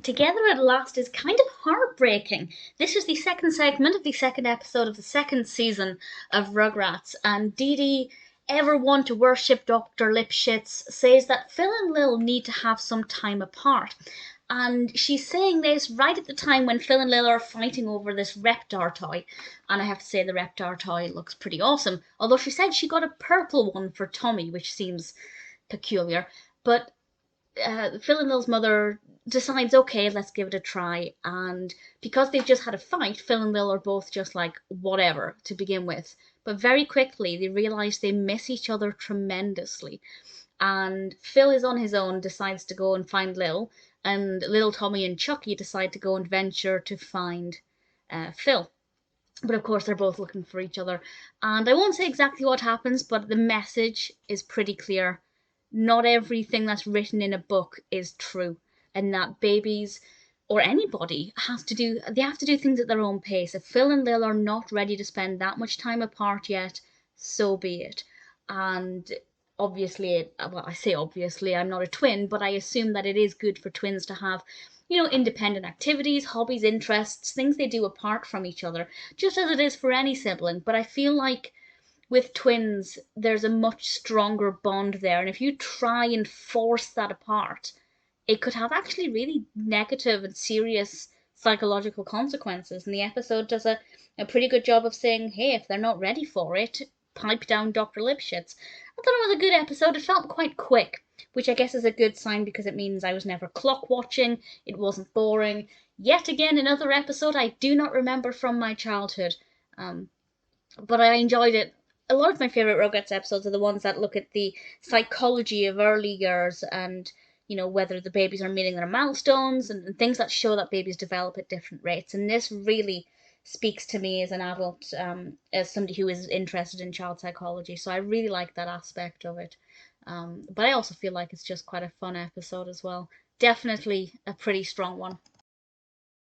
Together at Last is kind of heartbreaking. This is the second segment of the second episode of the second season of Rugrats, and Didi, ever one to worship Dr. Lipschitz, says that Phil and Lil need to have some time apart. And she's saying this right at the time when Phil and Lil are fighting over this Reptar toy. And I have to say the Reptar toy looks pretty awesome. Although she said she got a purple one for Tommy, which seems peculiar. But Phil and Lil's mother decides, okay, let's give it a try. And because they've just had a fight, Phil and Lil are both just like, whatever, to begin with. But very quickly, they realise they miss each other tremendously. And Phil is on his own, decides to go and find Lil. And little Tommy and Chuckie decide to go and venture to find Phil. But of course, they're both looking for each other. And I won't say exactly what happens, but the message is pretty clear. Not everything that's written in a book is true, and that babies or anybody have to do things at their own pace. If Phil and Lil are not ready to spend that much time apart yet, so be it. And obviously, well, I say obviously, I'm not a twin, but I assume that it is good for twins to have, independent activities, hobbies, interests, things they do apart from each other, just as it is for any sibling. But I feel like with twins, there's a much stronger bond there. And if you try and force that apart, it could have actually really negative and serious psychological consequences. And the episode does a pretty good job of saying, hey, if they're not ready for it, pipe down Dr. Lipschitz. I thought it was a good episode. It felt quite quick, which I guess is a good sign because it means I was never clock watching. It wasn't boring. Yet again, another episode I do not remember from my childhood. But I enjoyed it. A lot of my favourite Rugrats episodes are the ones that look at the psychology of early years and, whether the babies are meeting their milestones and things that show that babies develop at different rates. And this really speaks to me as an adult, as somebody who is interested in child psychology. So I really like that aspect of it. But I also feel like it's just quite a fun episode as well. Definitely a pretty strong one.